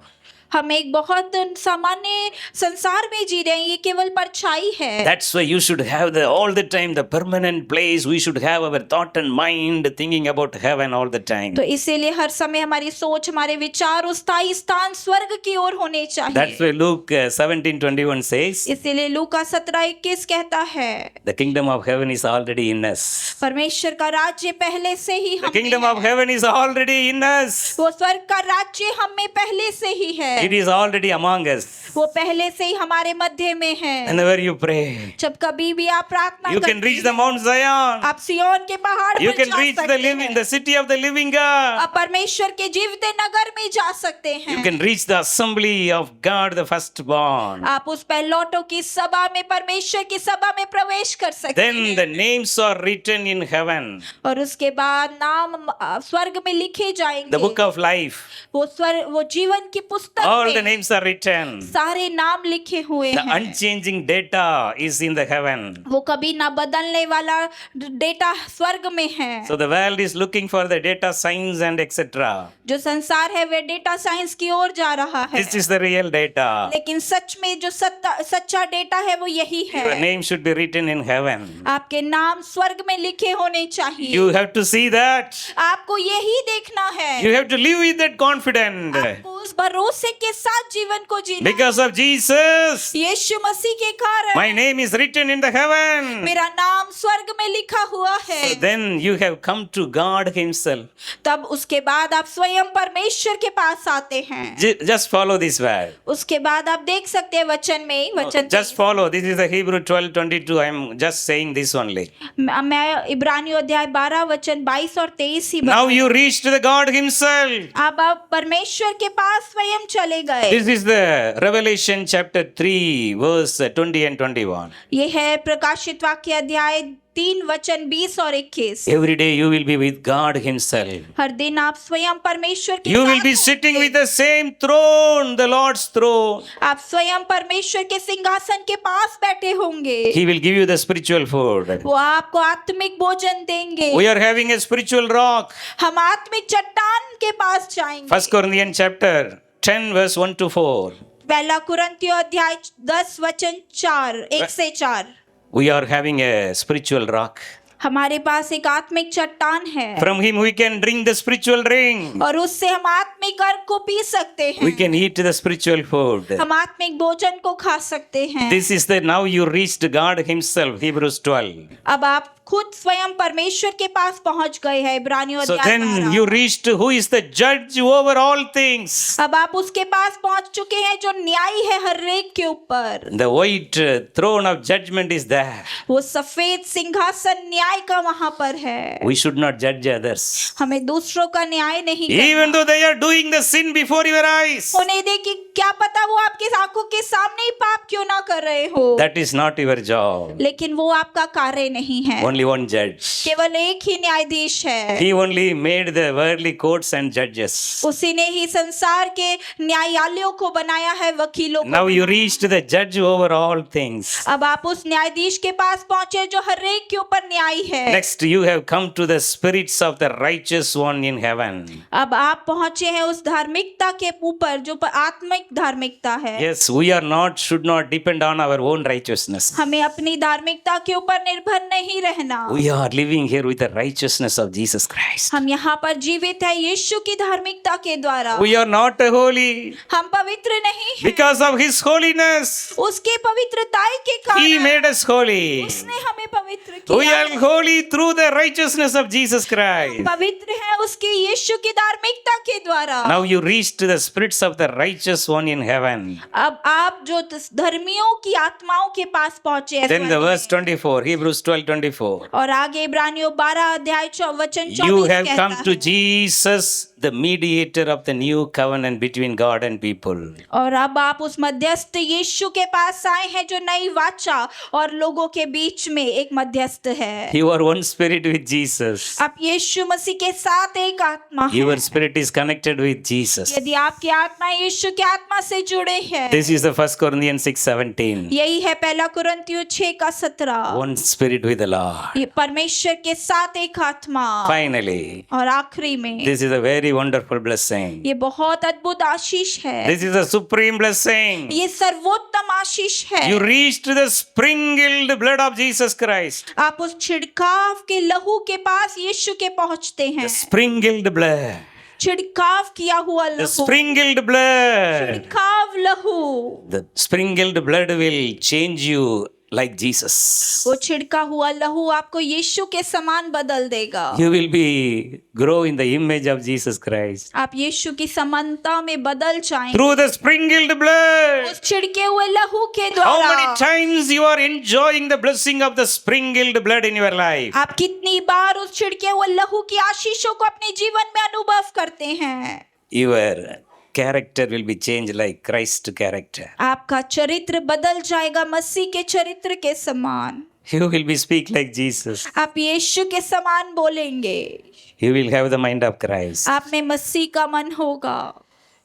हम एक बहुत सामान्य संसार में जी रहे हैं, ये केवल परछाई है। That's why you should have the all the time the permanent place. We should have our thought and mind thinking about heaven all the time. तो इसीलिए हर समय हमारी सोच, हमारे विचार उस स्थायी स्थान स्वर्ग की ओर होने That's चाहिए। why Luke 17:21 says, इसीलिए लूका 17:21 कहता है, the kingdom of heaven is already in us. परमेश्वर का राज्य पहले से ही The हम kingdom of heaven is already in us. वो स्वर्ग का राज्य हम में पहले से ही है। It is already among us. वो पहले से ही हमारे मध्य में है। Whenever you pray, जब कभी भी आप प्रार्थना you can करते reach the हैं, Mount Zion. आप सिय्योन के पहाड़ You पर can जा reach the सकते living, हैं। the city of the living God. आप परमेश्वर के जीवते नगर में जा सकते You हैं। can reach the assembly of God, the firstborn. आप उस पहलौठों की सभा में, परमेश्वर की सभा में प्रवेश कर सकते Then हैं। the names are written in heaven. और उसके बाद नाम स्वर्ग में लिखे जाएंगे। The book of life. वो जीवन की पुस्तक All the में names are written. सारे नाम लिखे हुए The हैं। unchanging data is in the heaven. वो कभी ना बदलने वाला डेटा स्वर्ग में है। So the world is looking for the data science and etc. जो संसार है वे डेटा साइंस की ओर जा रहा है। This is the real data. लेकिन सच में जो सच्चा डेटा है वो यही Your है। name should be written in heaven. आपके नाम स्वर्ग में लिखे होने चाहिए। You have to see that. आपको यही देखना है। You have to live with that confidence. आपको उस भरोसे के साथ जीवन को जीना Because of Jesus, है। यीशु मसीह के कारण my name is written in the heaven. मेरा नाम स्वर्ग में लिखा हुआ है। So then you have come to God Himself. तब उसके बाद आप स्वयं परमेश्वर के पास आते हैं। Just follow this word. उसके बाद आप देख सकते हैं वचन में, वचन Just follow. This is the Hebrew 12:22. I am just saying this only. मैं इब्रानियों अध्याय 12 वचन 22 और 23 ही Now you reached the God Himself. अब आप परमेश्वर के पास स्वयं चले गए। This is the Revelation chapter 3 verse 20 and 21. ये है प्रकाशित वाक्य अध्याय 3 वचन 20 और 21। Every day you will be with God Himself. हर दिन आप स्वयं परमेश्वर के You साथ will be होंगे। sitting with the same throne, the Lord's throne. आप स्वयं परमेश्वर के सिंहासन के पास बैठे होंगे। He will give you the spiritual food. वो आपको आत्मिक भोजन देंगे। We are having a spiritual rock. हम आत्मिक चट्टान के पास जाएंगे। 1 Corinthians chapter 10 verse 1 to 4. पहला कुरिन्थियों अध्याय 10 वचन 4 1 से 4। We are having a spiritual rock. हमारे पास एक आत्मिक चट्टान है From him we can drink the spiritual drink. और उससे हम आत्मिक अर्घ को पी सकते We हैं, can eat the spiritual food. हम आत्मिक भोजन को खा सकते हैं। This is the now you reached God himself, Hebrews 12. अब आप खुद स्वयं परमेश्वर के पास पहुंच गए हैं, इब्रानियों So अध्याय then 12। you reached who is the judge over all things. अब आप उसके पास पहुंच चुके हैं जो न्यायी है हर एक के ऊपर। The white throne of judgment is there. वो सफेद सिंहासन न्याय का वहां पर है। We should not judge others. हमें दूसरों का न्याय नहीं Even करना। though they are doing the sin before your eyes. उन्हें दे कि क्या पता वो आपके आंखों के सामने ही पाप क्यों ना कर रहे हो, That is not your job. लेकिन वो आपका कार्य नहीं है। Only one judge. केवल एक ही न्यायाधीश है, He only made the worldly courts and judges. उसी ने ही संसार के न्यायालयों को बनाया है, वकीलों को। Now you reached the judge over all things. अब आप उस न्यायाधीश के पास पहुंचे जो हर एक के ऊपर न्यायी है। Next, you have come to the spirits of the righteous one in heaven. अब आप पहुंचे हैं उस धार्मिकता के ऊपर जो आत्मिक धार्मिकता है। Yes, we are not, should not depend on our own righteousness. हमें अपनी धार्मिकता के ऊपर निर्भर नहीं रहना। We are living here with the righteousness of Jesus Christ. हम यहाँ पर जीवित है यीशु की धार्मिकता के द्वारा। We are not holy हम पवित्र नहीं हैं। because of His holiness. उसके पवित्रताई के He कारण made us holy. उसने हमें पवित्र We किया। are holy through the righteousness of Jesus Christ. पवित्र है उसकी यीशु की धार्मिकता के द्वारा। Now you reached the spirits of the righteous one in heaven. अब आप जो धर्मियों की आत्माओं के पास पहुंचे हैं Then the स्वर्ग verse में। 24, Hebrews 12:24. और आगे इब्रानियों 12 अध्याय वचन You 24 have come कहता to है। Jesus, the mediator of the new covenant between God and people. और अब आप उस मध्यस्थ यीशु के पास आए हैं जो नई वाचा और लोगों के बीच में एक मध्यस्थ है। You are one spirit with Jesus. आप यीशु मसीह के साथ एक आत्मा है। Your spirit is connected with Jesus. यदि आपकी आत्मा यीशु की आत्मा से जुड़े है, This is the 1 Corinthians 6:17. यही है पहला कुरिन्थियों 6:17। One spirit with the Lord. ये परमेश्वर के साथ एक आत्मा। Finally, और आखिरी में this is a very wonderful blessing. ये बहुत अद्भुत आशीष है। This is a supreme blessing. ये सर्वोत्तम आशीष है। You reached the sprinkled blood of Jesus Christ. आप उस छिड़काव के लहू के पास यीशु के पहुंचते हैं। The sprinkled blood. छिड़काव किया हुआ The लहू। sprinkled blood. छिड़काव लहू। The sprinkled blood will change you like Jesus. वो छिड़का हुआ लहू आपको यीशु के समान बदल देगा। You will be grow in the image of Jesus Christ. आप यीशु की समानता में बदल जाएंगे Through the sprinkled blood. उस छिड़के हुए लहू के How द्वारा। many times you are enjoying the blessing of the sprinkled blood in your life? आप कितनी बार उस छिड़के हुए लहू की आशीषों को अपने जीवन में अनुभव करते हैं। Your character will be changed like Christ's character. आपका चरित्र बदल जाएगा मसीह के चरित्र के समान। You will be speak like Jesus. आप यीशु के समान बोलेंगे। You will have the mind of Christ. आप में मसीह का मन होगा।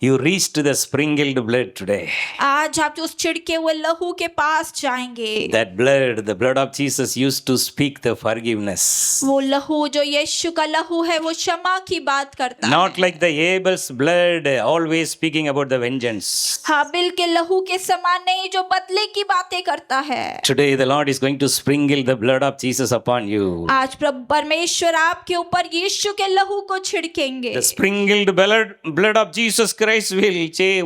You reached the sprinkled blood today. आज आप उस छिड़के हुए लहू के पास जाएंगे। That blood, the blood of Jesus used to speak the forgiveness. वो लहू जो यीशु का लहू है वो क्षमा की बात करता है। Not like the Abel's blood, always speaking about the vengeance. हाबिल के लहू के समान नहीं जो बदले की बातें करता है। Today the Lord is going to sprinkle the blood of Jesus upon you. आज प्रभु परमेश्वर आपके ऊपर यीशु के लहू को छिड़केंगे। The sprinkled blood of Jesus Christ will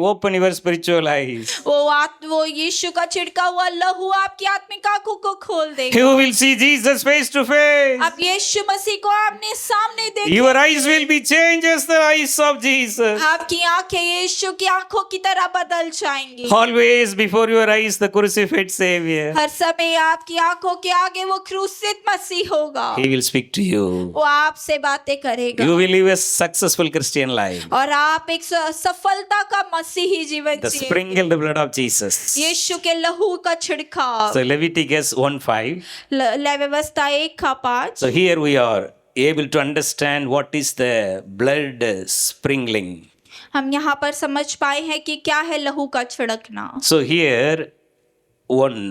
open your spiritual eyes. वो यीशु का छिड़का हुआ लहू आपकी आत्मिक आंखों को खोल देगा। You will see Jesus face to face. आप यीशु मसीह को आमने सामने देखेंगे। Your eyes will be changed as the eyes of Jesus. आपकी आंखें यीशु की आंखों की तरह बदल जाएंगी। Always before your eyes the crucified Savior. हर समय आपकी आंखों के आगे वो क्रूसित मसीह होगा। He will speak to you. वो आपसे बातें करेगा। You will live a successful Christian life. और आप एक सफलता का मसीही जीवन The जिएंगे। sprinkled blood of Jesus. यीशु के लहू का छिड़काव। So Leviticus 1:5. व्यवस्था 1:5। So here we are able to understand what is the blood sprinkling. हम यहाँ पर समझ पाए हैं कि क्या है लहू का छिड़कना। So here one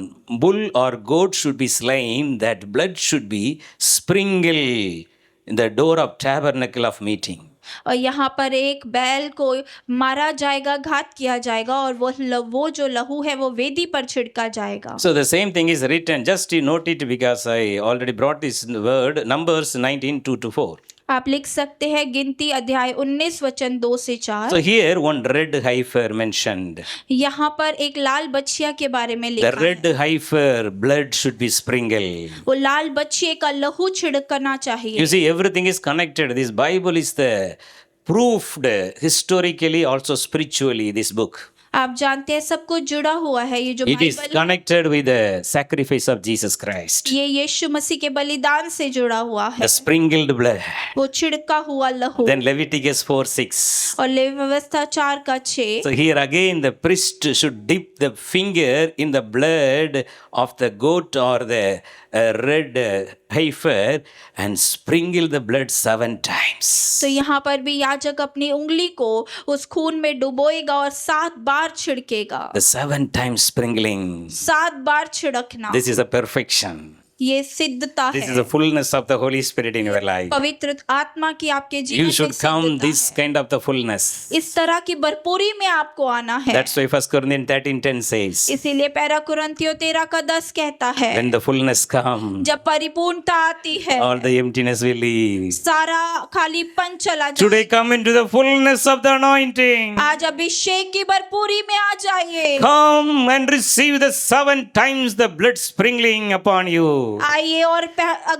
bull or goat should be slain, that blood should be sprinkled in the door of tabernacle of meeting. और यहाँ पर एक बैल को मारा जाएगा, घात किया जाएगा, और वो जो लहू है वो वेदी पर छिड़का जाएगा। So the same thing is written. Just you note it because I already brought this word. Numbers 19:2-4. आप लिख सकते हैं गिनती अध्याय 19 वचन 2 से 4। So here one red heifer mentioned. यहाँ पर एक लाल बछिया के बारे में The लिखा है। red heifer blood should be sprinkled. वो लाल बछिए का लहू छिड़कना चाहिए। You see, everything is connected. This Bible is the proved historically, also spiritually. This book. आप जानते हैं सब कुछ जुड़ा हुआ है। ये जो It is Bible connected with the sacrifice of Jesus Christ. ये यीशु मसीह के बलिदान से जुड़ा हुआ है। The sprinkled blood. वो छिड़का हुआ लहू। Then Leviticus 4:6. और लेवी व्यवस्था 4 का 6। So here again the priest should dip the finger in the blood of the goat or the red heifer and sprinkle the blood 7 times. तो यहाँ पर भी याजक अपनी उंगली को उस खून में डुबोएगा और 7 बार छिड़केगा। The 7 times sprinkling. 7 बार छिड़कना। This is a perfection. ये सिद्धता This है। is the fullness of the Holy Spirit in your life. पवित्र आत्मा की आपके जीवन You में should come सिद्धता this है। kind of the fullness. इस तरह की भरपूरी में आपको आना है। That's why 1 Corinthians 13:10 says, इसीलिए पहला कुरिन्थियों 13 का 10 कहता है, when the fullness comes, जब परिपूर्णता आती है all the emptiness will leave. सारा खालीपन चला Today जाए। come into the fullness of the anointing. आज अभिषेक की भरपूरी में आ जाइए। Come and receive the 7 times the blood sprinkling upon you. आइए और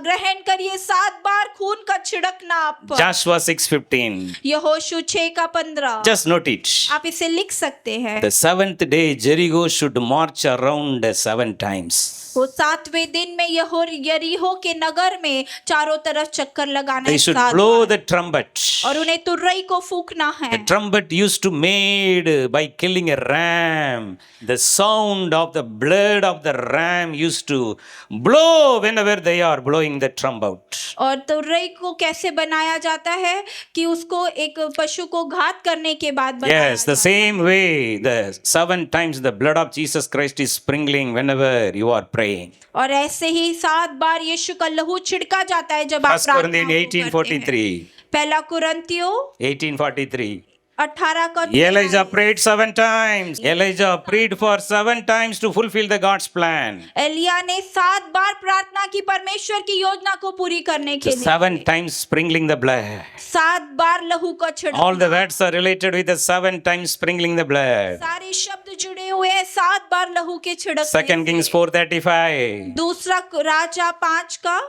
ग्रहण करिए 7 बार खून का छिड़कना आप पर। Joshua 6:15. यहोशू 6 का 15। Just note it. आप इसे लिख सकते हैं। The 7th day Jericho should march around 7 times. वो 7वें दिन में यरीहो के नगर में चारों तरफ चक्कर लगाना They है should 7 blow bar. the trumpet. और उन्हें तुर्रई को फूंकना है। The trumpet used to made by killing a ram. The sound of the blood of the ram used to blow whenever they are blowing the trumpet. और तुर्रई को कैसे बनाया जाता है कि उसको एक पशु को घात करने के बाद बनाया Yes, the जाता है। same way the 7 times the blood of Jesus Christ is sprinkling whenever you are praying. और ऐसे ही 7 बार यीशु का लहू छिड़का जाता है जब आप 1 प्रार्थना Corinthians को करते हैं। 18:43. पहला कुरिन्थियों 18:43. 18 का Elijah prayed 7 times. Elijah prayed for 7 times to fulfill the God's plan. Elia ने 7 बार प्रार्थना की परमेश्वर की योजना को पूरी करने के The लिए। 7 times sprinkling the blood. 7 बार लहू का छिड़कना। All the words are related with the 7 times sprinkling the blood. सारे शब्द जुड़े हुए हैं 7 बार लहू के छिड़कने 2 Kings से। 4:35. दूसरा राजा 5 का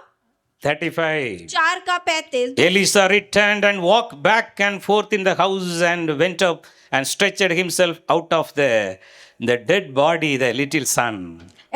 35. 4 का 35। Elisha returned and walked back and forth in the house and went up and stretched himself out of the dead body, the little son.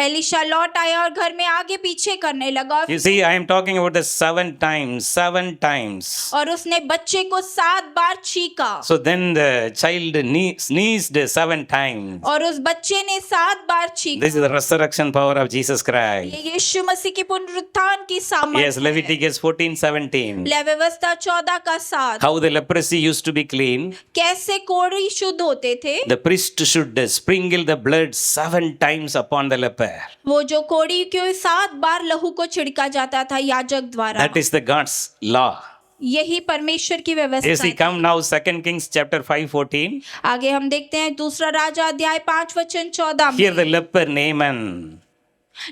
Elisha लौट आया और घर में आगे पीछे करने लगा You see, I am talking about the 7 times, 7 times. और उसने बच्चे को 7 बार छीका So then the child sneezed 7 times. और उस बच्चे ने 7 बार छीका। This is the resurrection power of Jesus Christ. ये यीशु मसीह की पुनरुत्थान की सामर्थ्य Yes, है। Leviticus 14:17. ले व्यवस्था 14 का 7। How the leprosy used to be clean. कैसे कोढ़ी शुद्ध होते थे। The priest should sprinkle the blood 7 times upon the leper. वो जो कोढ़ी के 7 बार लहू को छिड़का जाता था याजक द्वारा। That is the God's law. यही परमेश्वर की Yes, व्यवस्था we है। come now 2 Kings chapter 5:14. आगे हम देखते हैं दूसरा राजा अध्याय 5 वचन 14 Here में। the leper Naaman,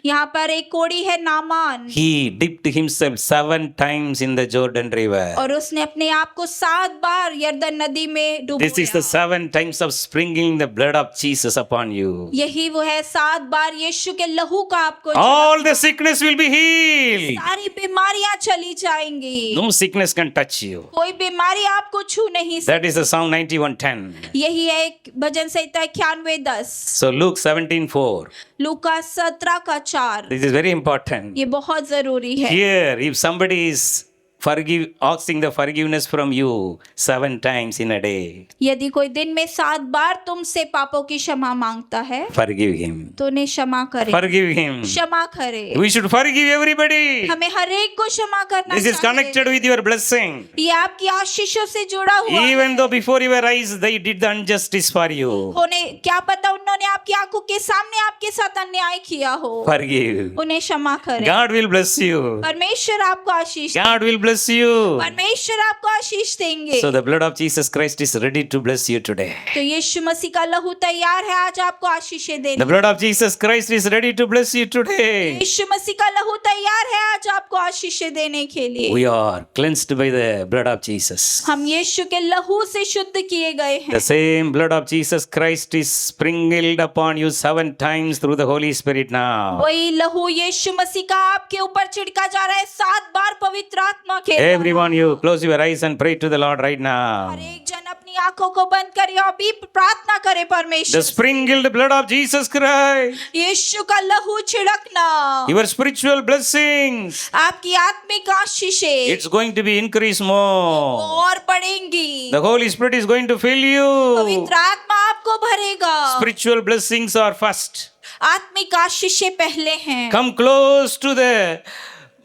यहाँ पर एक कोढ़ी है Naaman he dipped himself 7 times in the Jordan River. और उसने अपने आप को 7 बार यरदन नदी में This is the डुबोया। 7 times of sprinkling the blood of Jesus upon you. यही वो है 7 बार यीशु के लहू का आपको All the sickness will be healed. सारी बीमारियां चली जाएंगी। No sickness can touch you. कोई बीमारी आपको छू नहीं सकती। That is the Psalm 91:10. यही है एक भजन संहिता 91:10। So Luke 17:4. लूका 17 का 4। This is very important. ये बहुत जरूरी है। Here, if somebody is asking the forgiveness from you 7 times in a day, यदि कोई दिन में 7 बार तुमसे पापों की क्षमा मांगता है forgive him. तो उन्हें क्षमा करे। Forgive him. क्षमा करे। We should forgive everybody. हमें हर एक को क्षमा करना This is connected with your blessing. ये आपकी आशीषों से जुड़ा हुआ है। Even though before your eyes they did the injustice for you, उन्हें क्या पता उन्होंने आपकी आंखों के सामने आपके साथ अन्याय किया हो। forgive. उन्हें क्षमा करें। God will bless you. परमेश्वर आपको आशीष God will bless bless you. परमेश्वर आपको आशीष देंगे। So the blood of Jesus Christ is ready to bless you today. तो यीशु मसीह का लहू तैयार है आज आपको आशीषें The देने। blood of Jesus Christ is ready to bless you today. यीशु मसीह का लहू तैयार है आज आपको आशीषें देने के लिए। We are cleansed by the blood of Jesus. हम यीशु के लहू से शुद्ध किए गए हैं। The same blood of Jesus Christ is sprinkled upon you 7 times through the Holy Spirit now. वही लहू यीशु मसीह का आपके ऊपर छिड़का जा रहा है 7 बार पवित्र आत्मा के द्वारा। Everyone, you close your eyes and pray to the Lord right now. हर एक जन अपनी आंखों को बंद करे और भी प्रार्थना करे The परमेश्वर से। sprinkled blood of Jesus Christ, यीशु का लहू छिड़कना your spiritual blessings, आपकी आत्मिक आशीषें it's going to be increased more. और बढ़ेंगी। The Holy Spirit is going to fill you. पवित्र आत्मा आपको भरेगा। Spiritual blessings are first. आत्मिक आशीषें पहले हैं। Come close to the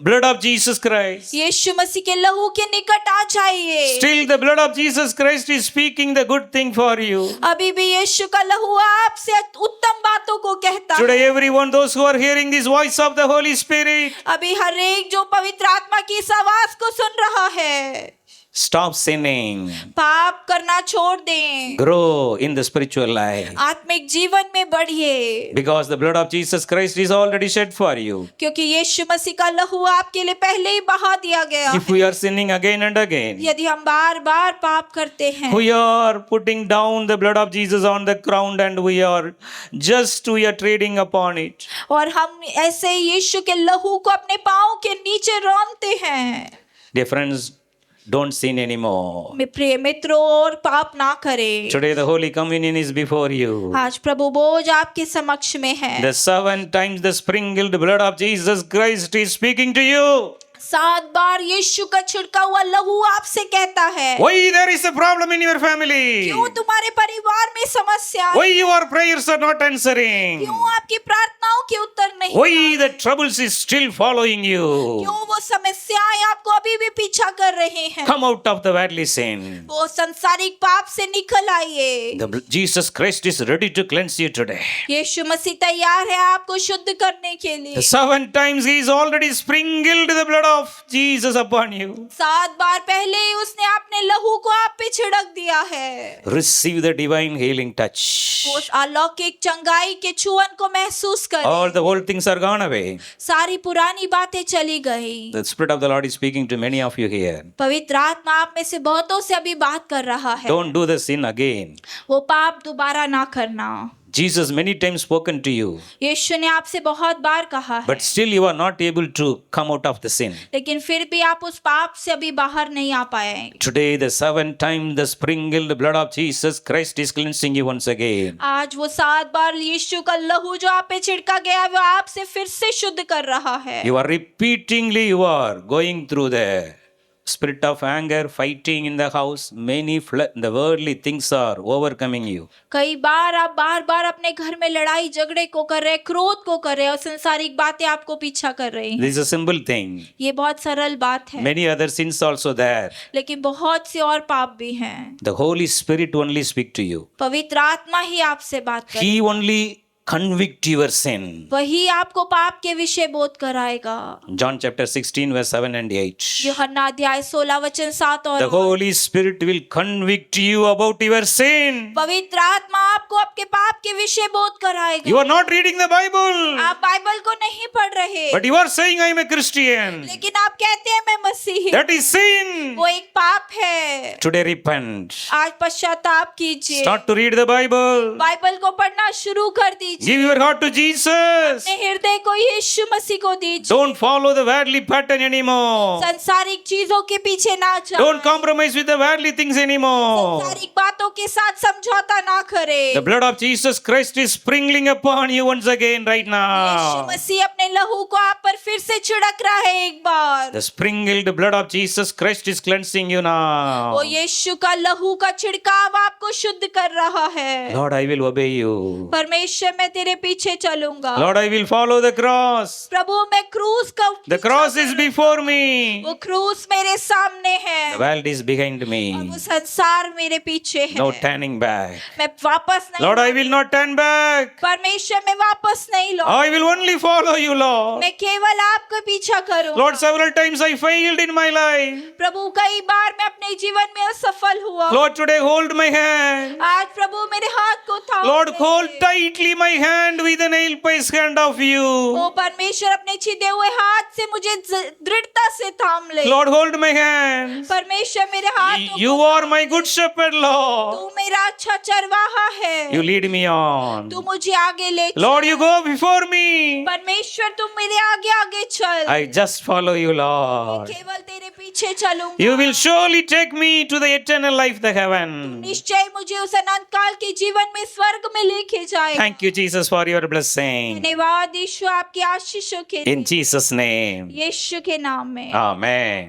blood of Jesus Christ. यीशु मसीह के लहू के निकट आ जाइए। Still the blood of Jesus Christ is speaking the good thing for you. अभी भी यीशु का लहू आपसे उत्तम बातों को कहता है। Today everyone, those who are hearing this voice of the Holy Spirit, अभी हर एक जो पवित्र आत्मा की इस आवाज को सुन रहा है, stop sinning. पाप करना छोड़ दें। Grow in the spiritual life. आत्मिक जीवन में बढ़िए। Because the blood of Jesus Christ is already shed for you. क्योंकि यीशु मसीह का लहू आपके लिए पहले ही बहा दिया गया If we are sinning again and again, यदि हम बार बार पाप करते हैं, we are putting down the blood of Jesus on the ground and we are trading upon it. और हम ऐसे यीशु के लहू को अपने पाँव के नीचे रौंदते हैं। Dear friends, don't sin anymore. मेरे प्रिय मित्रों, और पाप ना करें। Today the Holy Communion is before you. आज प्रभु भोज आपके समक्ष में है। The 7 times the sprinkled blood of Jesus Christ is speaking to you. 7 बार यीशु का छिड़का हुआ लहू आपसे कहता है। Why there is a problem in your family? क्यों तुम्हारे परिवार में समस्या है? Why your prayers are not answering? क्यों आपकी प्रार्थनाओं के उत्तर नहीं? Why the troubles is still following you? क्यों वो समस्याएं आपको अभी भी पीछा कर रहे हैं? Come out of the worldly sin. वो संसारिक पाप से निकल आइए। Jesus Christ is ready to cleanse you today. यीशु मसीह तैयार है आपको शुद्ध करने के लिए। The 7 times he is already sprinkled the blood of Jesus upon you. 7 बार पहले ही उसने अपने लहू को आप पे छिड़क दिया है। Receive the divine healing touch. उस अलौकिक चंगाई के छुअन को महसूस करें। All the old things are gone away. सारी पुरानी बातें चली गई। The Spirit of the Lord is speaking to many of you here. पवित्र आत्मा आप में से बहुतों से अभी बात कर रहा है। Don't do the sin again. वो पाप दोबारा ना करना। Jesus many times spoken to you, यीशु ने आपसे बहुत बार कहा है, but still you are not able to come out of the sin. लेकिन फिर भी आप उस पाप से अभी बाहर नहीं आ पाए। Today the 7 times the sprinkled blood of Jesus Christ is cleansing you once again. आज वो 7 बार यीशु का लहू जो आप पे छिड़का गया है, वो आपसे फिर से शुद्ध कर रहा है। You are repeatedly you are going through the spirit of anger, fighting in the house. The worldly things are overcoming you. कई बार आप बार बार अपने घर में लड़ाई झगड़े को कर रहे हैं, क्रोध को कर रहे हैं और सांसारिक बातें आपको पीछा कर रही हैं। This is a simple thing. ये बहुत सरल बात है, Many other sins also there. लेकिन बहुत से और पाप भी हैं। The Holy Spirit only speak to you. पवित्र आत्मा ही आपसे बात करे, He only convict your sin. वही आपको पाप के विषय बोध कराएगा। John chapter 16 verse 7 and 8. यूहन्ना अध्याय 16 वचन 7 और The Holy Spirit will convict you about your sin. पवित्र आत्मा आपको आपके पाप के विषय बोध कराएगा। You are not reading the Bible, आप बाइबल को नहीं पढ़ रहे, but you are saying I am a Christian. लेकिन आप कहते हैं मैं मसीही। That is sin. वो एक पाप है। Today repent. आज पश्चाताप कीजिए, Start to read the Bible. Bible को पढ़ना शुरू कर दीजिए। Give your heart to Jesus. अपने हृदय को यीशु मसीह को दीजिए। Don't follow the worldly pattern anymore. संसारिक चीजों के पीछे ना जाएं। Don't compromise with the worldly things anymore. संसारिक बातों के साथ समझौता ना करें। The blood of Jesus Christ is sprinkling upon you once again right Yeshu now. मसीह अपने लहू को आप पर फिर से छिड़क रहा है एक बार। The sprinkled blood of Jesus Christ is cleansing you now. वो यीशु का लहू का छिड़काव आपको शुद्ध कर रहा है। Lord, I will obey you. परमेश्वर मैं मैं तेरे पीछे चलूंगा। Lord, I will follow the cross. प्रभु मैं क्रूस का The cross is before me. वो क्रूस मेरे सामने है The world is behind और me. वो संसार मेरे पीछे है। No turning back. मैं वापस नहीं Lord, I will not turn back. परमेश्वर मैं वापस नहीं लौट I will only follow you, Lord. मैं केवल आपका पीछा करूं। Lord, several times I failed in my life. प्रभु कई बार मैं अपने जीवन में असफल हुआ। Lord, today hold my hand. आज प्रभु मेरे हाथ को थाम Lord, ले। hold tightly my hand with the nail pierced hand of you. ओ परमेश्वर अपने छिदे हुए हाथ से मुझे दृढ़ता से थाम ले। Lord, hold my hand. परमेश्वर मेरे हाथों You को are my good shepherd, Lord. तू मेरा अच्छा चरवाहा है। You lead me on. तू मुझे आगे ले चल। Lord, you go before me. परमेश्वर तुम मेरे आगे आगे चल। I just follow you, मैं Lord. केवल तेरे पीछे चलूंगा। You will surely take me to the eternal life, the heaven. निश्चय मुझे उस अनंत काल के जीवन में स्वर्ग में लेके जाए। Thank you, Jesus, for your blessing. धन्यवाद यीशु आपकी आशीषों के In Jesus' name. यीशु के नाम में। Amen.